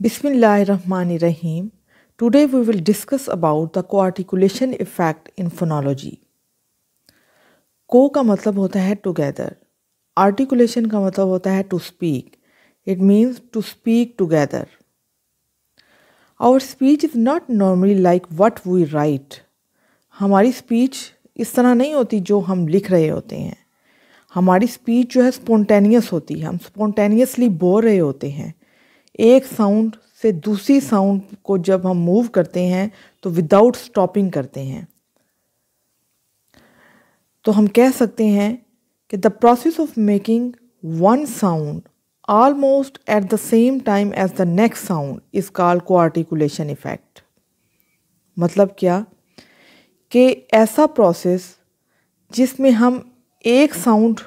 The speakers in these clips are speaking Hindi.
Bismillahirrahmanirrahim. Today we will discuss about the co-articulation effect in phonology. Co का मतलब होता है together. Articulation का मतलब होता है to speak. It means to speak together. Our speech is not normally like what we write. हमारी speech इस तरह नहीं होती जो हम लिख रहे होते हैं. हमारी स्पीच जो है स्पॉन्टेनियस होती है. हम स्पॉन्टेनियसली बोल रहे होते हैं. एक साउंड से दूसरी साउंड को जब हम मूव करते हैं तो विदाउट स्टॉपिंग करते हैं. तो हम कह सकते हैं कि the process of making one sound almost at the same time as the next sound is called coarticulation effect. मतलब क्या कि ऐसा प्रोसेस जिसमें हम एक साउंड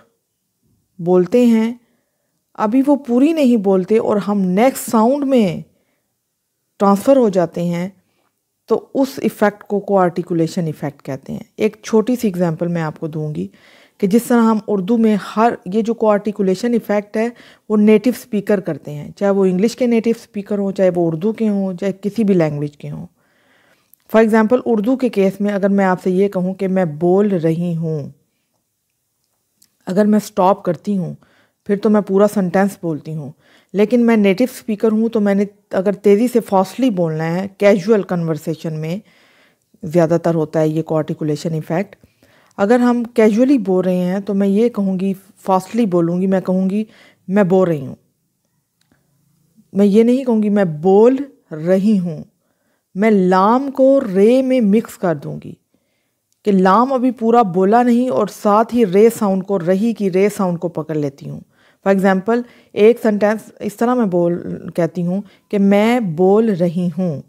बोलते हैं, अभी वो पूरी नहीं बोलते और हम नेक्स्ट साउंड में ट्रांसफ़र हो जाते हैं, तो उस इफ़ेक्ट को कोआर्टिकुलेशन इफ़ेक्ट कहते हैं. एक छोटी सी एग्जांपल मैं आपको दूंगी कि जिस तरह हम उर्दू में ये जो कोआर्टिकुलेशन इफ़ेक्ट है वो नेटिव स्पीकर करते हैं, चाहे वो इंग्लिश के नेटिव स्पीकर हो, चाहे वो उर्दू के हों, चाहे किसी भी लैंग्वेज के हों. फॉर एग्ज़ाम्पल उर्दू के केस में अगर मैं आपसे ये कहूँ कि मैं बोल रही हूँ, अगर मैं स्टॉप करती हूँ फिर तो मैं पूरा सेंटेंस बोलती हूँ. लेकिन मैं नेटिव स्पीकर हूँ तो मैंने अगर तेज़ी से फास्टली बोलना है, कैजुअल कन्वर्सेशन में ज़्यादातर होता है ये कोआर्टिकुलेशन इफ़ेक्ट. अगर हम कैजुअली बोल रहे हैं तो मैं ये कहूँगी, फास्टली बोलूँगी, मैं कहूँगी मैं बोल रही हूँ. मैं ये नहीं कहूँगी मैं बोल रही हूँ. मैं लाम को रे में मिक्स कर दूँगी कि लाम अभी पूरा बोला नहीं और साथ ही रे साउंड को, रही की रे साउंड को पकड़ लेती हूँ. फॉर एग्ज़ाम्पल एक सेंटेंस इस तरह मैं कहती हूँ कि मैं बोल रही हूँ.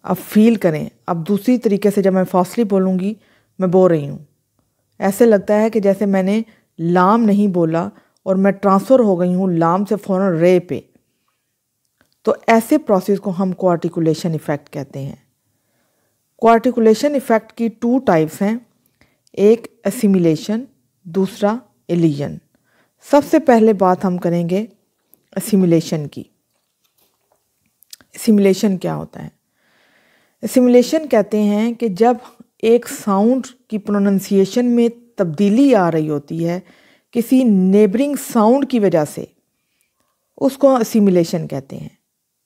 अब फील करें. अब दूसरी तरीके से जब मैं फास्टली बोलूँगी मैं बोल रही हूँ, ऐसे लगता है कि जैसे मैंने लाम नहीं बोला और मैं ट्रांसफ़र हो गई हूँ लाम से फ़ौरन रे पे. तो ऐसे प्रोसेस को हम कोआर्टिकुलेशन इफ़ेक्ट कहते हैं. कोआर्टिकुलेशन इफ़ेक्ट की 2 टाइप्स हैं, एक एसिमिलेशन, दूसरा एलिजन. सबसे पहले बात हम करेंगे एसिमिलेशन की. एसिमिलेशन क्या होता है? एसिमिलेशन कहते हैं कि जब एक साउंड की प्रोनंसिएशन में तब्दीली आ रही होती है किसी नेबरिंग साउंड की वजह से, उसको एसिमिलेशन कहते हैं.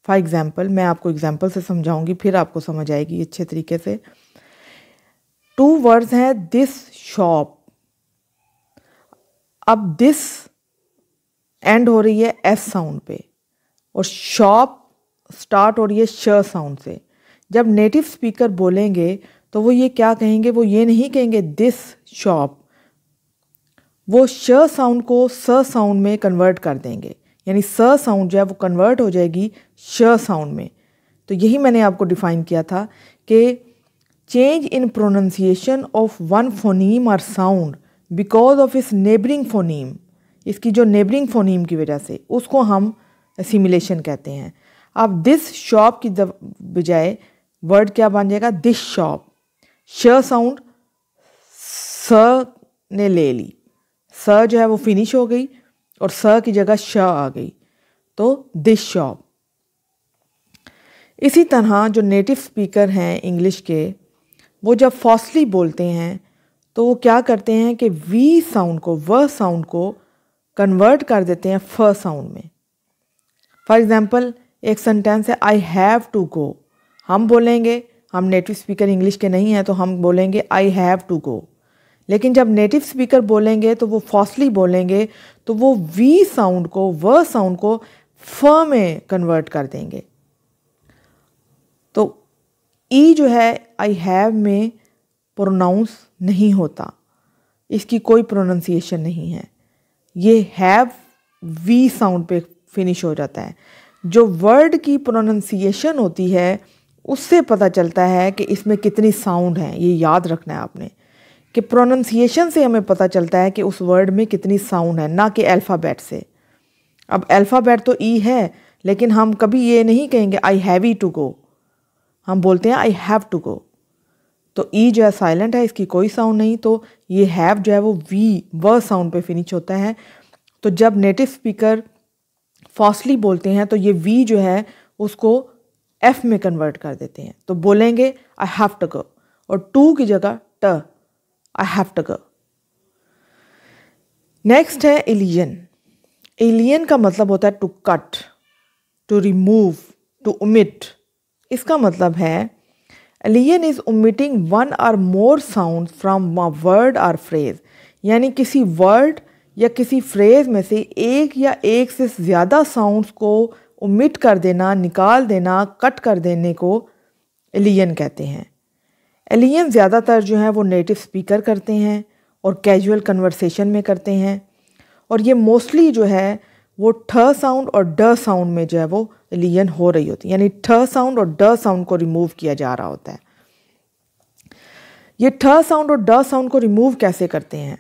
फॉर एग्ज़ाम्पल मैं आपको एग्ज़ाम्पल से समझाऊंगी, फिर आपको समझ आएगी अच्छे तरीके से. 2 वर्ड्स हैं दिस शॉप. अब दिस एंड हो रही है एस साउंड पे और शॉप स्टार्ट हो रही है श साउंड से. जब नेटिव स्पीकर बोलेंगे तो वो ये क्या कहेंगे, वो ये नहीं कहेंगे दिस शॉप, वो श साउंड को स साउंड में कन्वर्ट कर देंगे. यानी स साउंड जो है वो कन्वर्ट हो जाएगी श साउंड में. तो यही मैंने आपको डिफ़ाइन किया था कि change in pronunciation of one phoneme और साउंड बिकॉज ऑफ इस नेबरिंग फोनीम, इसकी जो नेबरिंग फोनीम की वजह से, उसको हम एसिमिलेशन कहते हैं. अब दिस शॉप की बजाय वर्ड क्या बन जाएगा, दिस शॉप. श साउंड स ने ले ली, स जो है वो फिनिश हो गई और स की जगह श आ गई, तो दिस शॉप. इसी तरह जो नेटिव स्पीकर हैं इंग्लिश के, वो जब फास्टली बोलते हैं तो वो क्या करते हैं कि वी साउंड को, व साउंड को कन्वर्ट कर देते हैं फ साउंड में. फॉर एग्ज़ाम्पल एक सेंटेंस है आई हैव टू गो. हम बोलेंगे, हम नेटिव स्पीकर इंग्लिश के नहीं हैं तो हम बोलेंगे आई हैव टू गो. लेकिन जब नेटिव स्पीकर बोलेंगे तो वो फास्टली बोलेंगे तो वो वी साउंड को, व साउंड को फ में कन्वर्ट कर देंगे. तो ई जो है आई हैव में प्रोनाउंस नहीं होता, इसकी कोई प्रोनाउंसिएशन नहीं है. ये हैव वी साउंड पे फिनिश हो जाता है. जो वर्ड की प्रोनाउंसिएशन होती है उससे पता चलता है कि इसमें कितनी साउंड है. ये याद रखना है आपने कि प्रोनाउंसिएशन से हमें पता चलता है कि उस वर्ड में कितनी साउंड है, ना कि अल्फ़ाबेट से. अब अल्फ़ाबेट तो ई है, लेकिन हम कभी ये नहीं कहेंगे आई हैवी टू गो, हम बोलते हैं आई हैव टू गो. तो ई जो है साइलेंट है, इसकी कोई साउंड नहीं. तो ये हैव जो है वो वी व साउंड पे फिनिश होता है. तो जब नेटिव स्पीकर फास्टली बोलते हैं तो ये वी जो है उसको एफ में कन्वर्ट कर देते हैं, तो बोलेंगे आई हैव टू गो, और टू की जगह ट, I have to go. Next है एलियन। एलियन का मतलब होता है to cut, to remove, to omit. इसका मतलब है elision is omitting one or more sound from a word or phrase, यानी किसी वर्ड या किसी फ्रेज में से एक या एक से ज़्यादा साउंड्स को ओमिट कर देना, निकाल देना, कट कर देने को एलियन कहते हैं। एलियन ज़्यादातर जो है वो नेटिव स्पीकर करते हैं और कैजुअल कन्वर्सेशन में करते हैं, और ये मोस्टली जो है वो ठ साउंड और ड साउंड में जो है वो एलियन हो रही होती है, यानी ठ साउंड और ड साउंड को रिमूव किया जा रहा होता है। ये ठ साउंड और ड साउंड को रिमूव कैसे करते हैं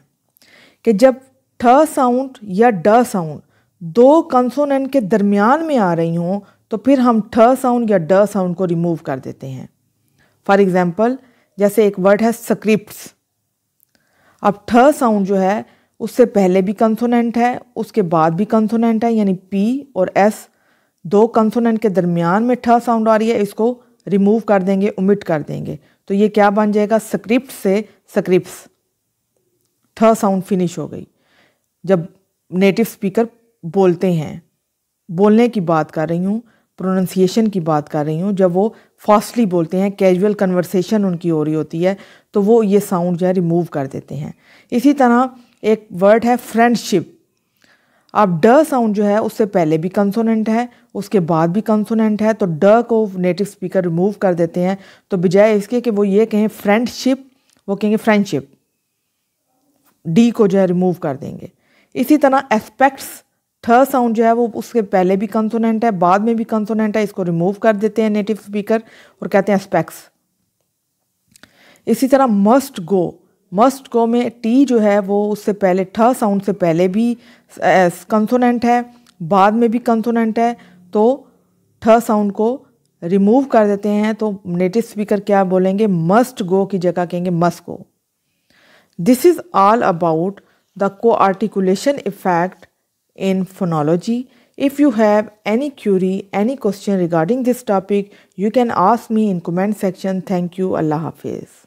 कि जब ठ साउंड या ड साउंड दो कंसोनेंट के दरमियान में आ रही हों तो फिर हम ठ साउंड या ड साउंड को रिमूव कर देते हैं। फॉर एग्जाम्पल, जैसे एक वर्ड है स्क्रिप्ट्स। अब ठ साउंड जो है उससे पहले भी कंसोनेंट है, उसके बाद भी कंसोनेंट है, यानी पी और एस दो कंसोनेंट के दरमियान में ठ साउंड आ रही है, इसको रिमूव कर देंगे, ओमिट कर देंगे, तो ये क्या बन जाएगा, स्क्रिप्ट से स्क्रिप्ट्स। ठ साउंड फिनिश हो गई। जब नेटिव स्पीकर बोलते हैं, बोलने की बात कर रही हूँ, प्रोनाउंसिएशन की बात कर रही हूँ, जब वो फास्टली बोलते हैं, कैजुअल कन्वर्सेशन उनकी हो रही होती है, तो वो ये साउंड जो है रिमूव कर देते हैं। इसी तरह एक वर्ड है फ्रेंडशिप। अब ड साउंड जो है उससे पहले भी कंसोनेंट है, उसके बाद भी कंसोनेंट है, तो ड को नेटिव स्पीकर रिमूव कर देते हैं, तो बजाय इसके कि वो ये कहें फ्रेंडशिप, वो कहेंगे फ्रेंडशिप, डी को जो है रिमूव कर देंगे। इसी तरह एस्पेक्ट्स, थ साउंड जो है वो उसके पहले भी कंसोनेंट है, बाद में भी कंसोनेंट है, इसको रिमूव कर देते हैं नेटिव स्पीकर और कहते हैं एस्पेक्ट्स। इसी तरह मस्ट गो, मस्ट गो में टी जो है वो उससे पहले ठ साउंड से पहले भी कंसोनेंट है, बाद में भी कंसोनेंट है, तो ठ साउंड को रिमूव कर देते हैं, तो नेटिव स्पीकर क्या बोलेंगे, मस्ट गो की जगह कहेंगे must go. This is all about the co-articulation effect in phonology. If you have any query, any question regarding this topic, you can ask me in comment section. Thank you. Allah Hafiz.